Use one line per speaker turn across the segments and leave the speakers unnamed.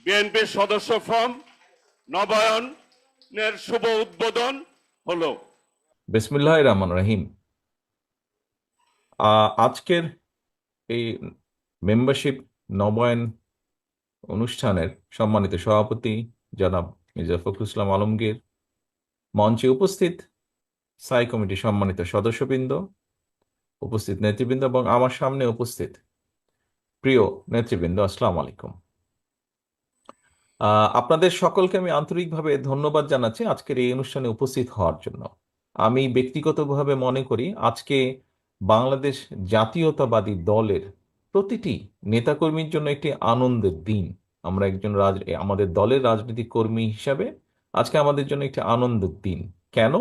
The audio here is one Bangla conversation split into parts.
বিএনপির সদস্য ফর্ম নবায়নের শুভ উদ্বোধন হলো।
বিসমিল্লাহির রহমানির রহিম। আজকের এই মেম্বারশিপ নবায়ন অনুষ্ঠানের সম্মানিত সভাপতি জনাব মির্জা ফখরুল ইসলাম আলমগীর, মঞ্চে উপস্থিত স্থায়ী কমিটির সম্মানিত সদস্যবৃন্দ, উপস্থিত নেতৃবৃন্দ এবং আমার সামনে উপস্থিত প্রিয় নেতৃবৃন্দ, আসসালামু আলাইকুম। আপনাদের সকলকে আমি আন্তরিকভাবে ধন্যবাদ জানাচ্ছি আজকের এই অনুষ্ঠানে উপস্থিত হওয়ার জন্য। আমি ব্যক্তিগতভাবে মনে করি আজকে বাংলাদেশ জাতীয়তাবাদী দলের প্রতিটি নেতাকর্মীর জন্য একটি আনন্দের দিন। আমরা আমাদের দলের রাজনৈতিক কর্মী হিসাবে আজকে আমাদের জন্য একটি আনন্দের দিন। কেন?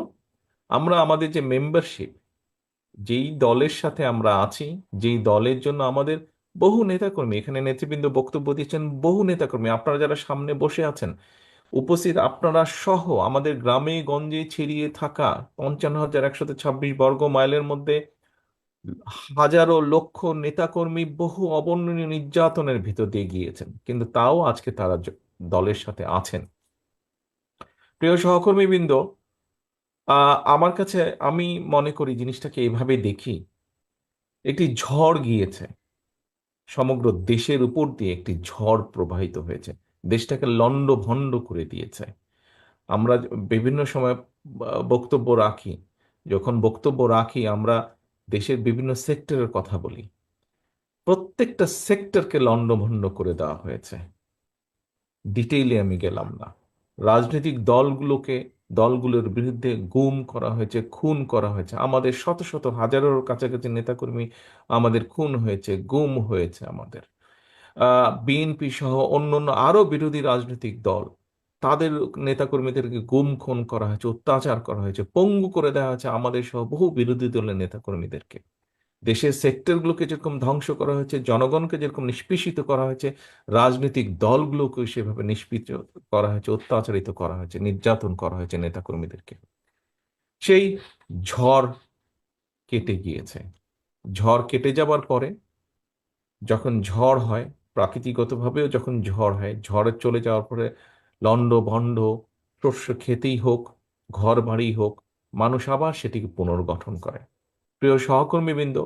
আমরা আমাদের যে মেম্বারশিপ, যেই দলের সাথে আমরা আছি, যেই দলের জন্য আমাদের বহু নেতাকর্মী, এখানে নেতৃবৃন্দ বক্তব্য দিচ্ছেন, বহু নেতাকর্মী, আপনারা যারা সামনে বসে আছেন উপস্থিত, আপনারা সহ আমাদের গ্রামে গঞ্জে ছড়িয়ে থাকা 55,126 বর্গ মাইলের মধ্যে হাজারো লক্ষ নেতাকর্মী বহু অবর্ণনীয় নির্যাতনের ভিতর দিয়ে গিয়েছেন, কিন্তু তাও আজকে তারা দলের সাথে আছেন। প্রিয় সহকর্মীবৃন্দ, আমার কাছে, আমি মনে করি জিনিসটাকে এইভাবে দেখি, একটি ঝড় গিয়েছে, সমগ্র দেশের উপর দিয়ে একটি ঝড় প্রবাহিত হয়েছে, দেশটাকে লণ্ডভণ্ড করে দিয়েছে। আমরা বিভিন্ন সময় বক্তব্য রাখি, যখন বক্তব্য রাখি আমরা দেশের বিভিন্ন সেক্টরের কথা বলি, প্রত্যেকটা সেক্টরকে লণ্ডভণ্ড করে দেওয়া হয়েছে। ডিটেইলে আমি গেলাম না। রাজনৈতিক দলগুলোর বিরুদ্ধে গুম করা হয়েছে, খুন করা হয়েছে, আমাদের শত শত হাজারের কাছাকাছি নেতাকর্মী আমাদের খুন হয়েছে, গুম হয়েছে। আমাদের বিএনপি সহ অন্যান্য আরো বিরোধী রাজনৈতিক দল, তাদের নেতাকর্মীদেরকে গুম খুন করা হয়েছে, অত্যাচার করা হয়েছে, পঙ্গু করে দেওয়া হয়েছে আমাদের সহ বহু বিরোধী দলের নেতাকর্মীদেরকে। দেশের সেক্টরগুলোকে যেরকম ধ্বংস করা হয়েছে, জনগণকে যেরকম নিষ্পেষিত করা হয়েছে, রাজনৈতিক দলগুলোকে সেভাবে নিষ্পিত করা হয়েছে, অত্যাচারিত করা হয়েছে, নির্যাতন করা হয়েছে নেতাকর্মীদেরকে। সেই ঝড় কেটে গিয়েছে। ঝড় কেটে যাবার পরে যখন ঝড় হয়, প্রাকৃতিকগতভাবেও যখন ঝড় হয়, ঝড়ে চলে যাওয়ার পরে লন্ড ভন্ড শস্য খেতেই হোক, ঘর বাড়ি হোক, মানুষ আবার সেটিকে পুনর্গঠন করে। প্রিয় সহকর্মীবৃন্দ,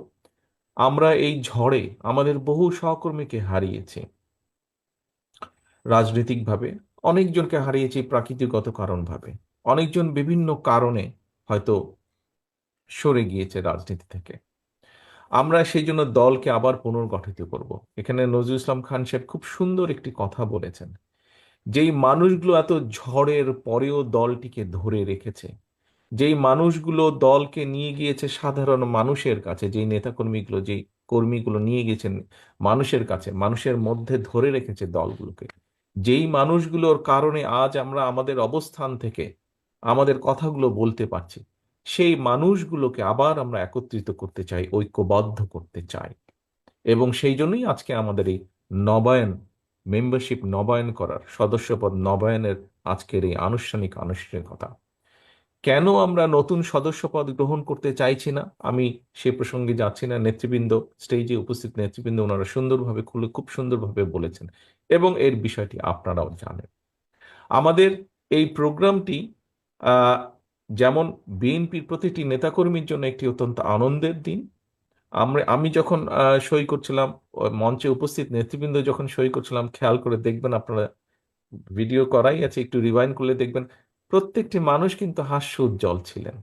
আমরা এই ঝড়ে আমাদের বহু সহকর্মীকে হারিয়েছি রাজনৈতিকভাবে, অনেকজনকে হারিয়েছি প্রাকৃতিকগত কারণভাবে, অনেকজন বিভিন্ন কারণে হয়তো সরে গিয়েছে রাজনীতি থেকে। আমরা সেই জন্য দলকে আবার পুনর্গঠিত করব। এখানে নজরুল ইসলাম খান সাহেব খুব সুন্দর একটি কথা বলেছেন, যেই মানুষগুলো এত ঝড়ের পরেও দলটিকে ধরে রেখেছে, যেই মানুষগুলো দলকে নিয়ে গিয়েছে সাধারণ মানুষের কাছে, যেই নেতাকর্মীগুলো, যেই কর্মীগুলো নিয়ে গেছেন মানুষের কাছে, মানুষের মধ্যে ধরে রেখেছে দলগুলোকে, যেই মানুষগুলোর কারণে আজ আমরা আমাদের অবস্থান থেকে আমাদের কথাগুলো বলতে পারছি, সেই মানুষগুলোকে আবার আমরা একত্রিত করতে চাই, ঐক্যবদ্ধ করতে চাই। এবং সেই জন্যই আজকে আমাদের এই নবায়ন, মেম্বারশিপ নবায়ন করার, সদস্যপদ নবায়নের আজকের এই আনুষ্ঠানিকতা। কেন আমরা নতুন সদস্যপদ গ্রহণ করতে চাইছি না, আমি সে প্রসঙ্গে যাচ্ছি না। নেতৃবৃন্দ, স্টেজে উপস্থিত নেতৃবৃন্দ, ওনারা সুন্দরভাবে খুব সুন্দরভাবে বলেছেন এবং এর বিষয়টি আপনারাও জানেন। আমাদের এই প্রোগ্রামটি আহ, যেমন বিএনপির প্রতিটি নেতাকর্মীর জন্য একটি অত্যন্ত আনন্দের দিন। আমি যখন সই করছিলাম, মঞ্চে উপস্থিত নেতৃবৃন্দ যখন সই করছিলাম, খেয়াল করে দেখবেন আপনারা, ভিডিও করাই আছে, একটু রিওয়াইন্ড করলে দেখবেন প্রত্যেকটি মানুষ কিন্তু হাস্য উজ্জ্বল ছিলেন।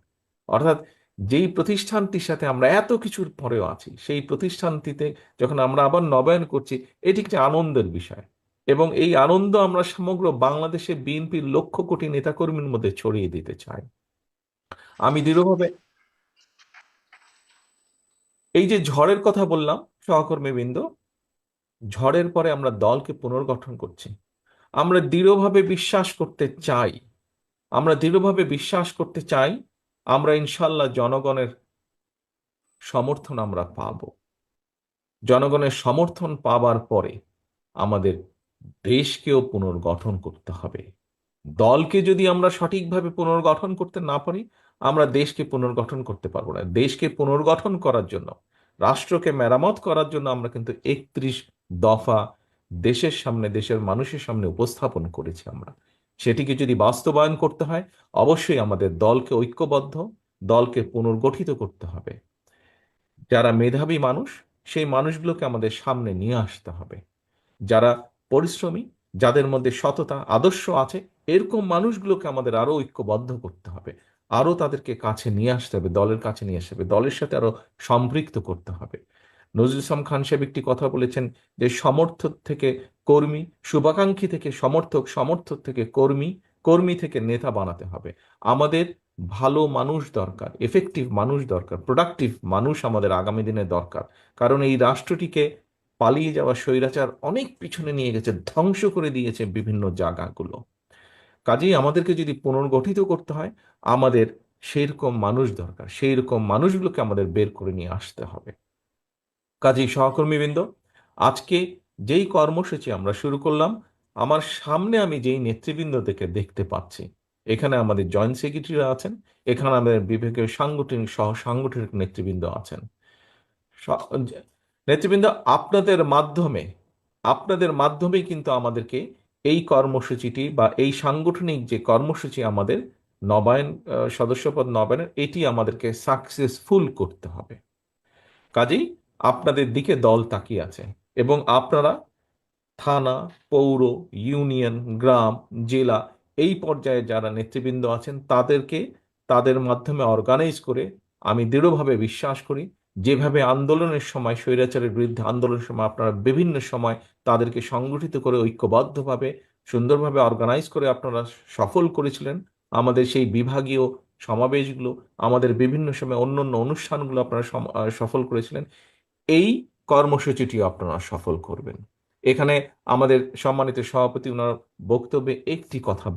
অর্থাৎ যেই প্রতিষ্ঠানটির সাথে আমরা এত কিছুর পরেও আছি, সেই প্রতিষ্ঠানটিতে যখন আমরা আবার নবায়ন করছি, এটি একটি আনন্দের বিষয়। এবং এই আনন্দ আমরা সমগ্র বাংলাদেশে বিএনপির লক্ষ কোটি নেতাকর্মীর মধ্যে ছড়িয়ে দিতে চাই। আমি দৃঢ়ভাবে, এই যে ঝড়ের কথা বললাম সহকর্মীবৃন্দ, ঝড়ের পরে আমরা দলকে পুনর্গঠন করছি। আমরা দৃঢ়ভাবে বিশ্বাস করতে চাই, আমরা দৃঢ়ভাবে বিশ্বাস করতে চাই, আমরা ইনশাল্লাহ জনগণের সমর্থন আমরা পাব। জনগণের সমর্থন পাবার পরে আমাদের দেশকেও পুনর্গঠন করতে হবে। দলকে যদি আমরা সঠিকভাবে পুনর্গঠন করতে না পারি, আমরা দেশকে পুনর্গঠন করতে পারবো না। দেশকে পুনর্গঠন করার জন্য, রাষ্ট্রকে মেরামত করার জন্য আমরা কিন্তু 31 দফা দেশের সামনে, দেশের মানুষের সামনে উপস্থাপন করেছি আমরা। সেটিকে যদি বাস্তবায়ন করতে হয়, অবশ্যই আমাদের দলকে ঐক্যবদ্ধ, দলকে পুনর্গঠিত করতে হবে। যারা মেধাবী মানুষ, সেই মানুষগুলোকে আমাদের সামনে নিয়ে আসতে হবে। যারা পরিশ্রমী, যাদের মধ্যে সততা আদর্শ আছে, এরকম মানুষগুলোকে আমাদের আরো ঐক্যবদ্ধ করতে হবে, আরো তাদেরকে কাছে নিয়ে আসতে হবে, দলের কাছে নিয়ে আসতে হবে, দলের সাথে আরো সম্পৃক্ত করতে হবে। নজরুল ইসলাম খান সাহেব একটি কথা বলেছেন যে সমর্থক থেকে কর্মী, শুভাকাঙ্ক্ষী থেকে সমর্থক, সমর্থক থেকে কর্মী, কর্মী থেকে নেতা বানাতে হবে। আমাদের ভালো মানুষ দরকার, এফেক্টিভ মানুষ দরকার, প্রোডাক্টিভ মানুষ আমাদের আগামী দিনে দরকার। কারণ এই রাষ্ট্রটিকে পালিয়ে যাওয়া স্বৈরাচার অনেক পিছনে নিয়ে গেছে, ধ্বংস করে দিয়েছে বিভিন্ন জায়গাগুলো। কাজেই আমাদেরকে যদি পুনর্গঠিত করতে হয়, আমাদের সেইরকম মানুষ দরকার, সেই রকম মানুষগুলোকে আমাদের বের করে নিয়ে আসতে হবে। কাজেই সহকর্মীবৃন্দ, আজকে যেই কর্মসূচি আমরা শুরু করলাম, আমার সামনে আমি যেই নেতৃবৃন্দদেরকে দেখতে পাচ্ছি, এখানে আমাদের জয়েন্ট সেক্রেটারিরা আছেন, এখানে আমাদের বিভাগীয় সাংগঠনিক সহ সাংগঠনিক নেতৃবৃন্দ আছেন। স- নেতৃবৃন্দ, আপনাদের মাধ্যমেই কিন্তু আমাদেরকে এই কর্মসূচিটি বা এই সাংগঠনিক যে কর্মসূচি আমাদের নবায়ন, সদস্যপদ নবায়নের, এটি আমাদেরকে সাকসেসফুল করতে হবে। কাজেই আপনাদের দিকে দল তাকিয়ে আছে, এবং আপনারা থানা, পৌর, ইউনিয়ন, গ্রাম, জেলা, এই পর্যায়ে যারা নেতৃবৃন্দ আছেন তাদেরকে তাদের মাধ্যমে অর্গানাইজ করে, আমি দৃঢ়ভাবে বিশ্বাস করি, যেভাবে আন্দোলনের সময়, স্বৈরাচারের বিরুদ্ধে আন্দোলনের সময় আপনারা বিভিন্ন সময় তাদেরকে সংগঠিত করে ঐক্যবদ্ধভাবে সুন্দরভাবে অর্গানাইজ করে আপনারা সফল করেছিলেন, আমাদের সেই বিভাগীয় সমাবেশগুলো, আমাদের বিভিন্ন সময় অন্য অন্য অনুষ্ঠানগুলো আপনারা সফল করেছিলেন, এই কর্মসূচিটিও আপনারা সফল করবেন। এখানে আমাদের সম্মানিত সভাপতি ওনার বক্তব্যে একটি কথা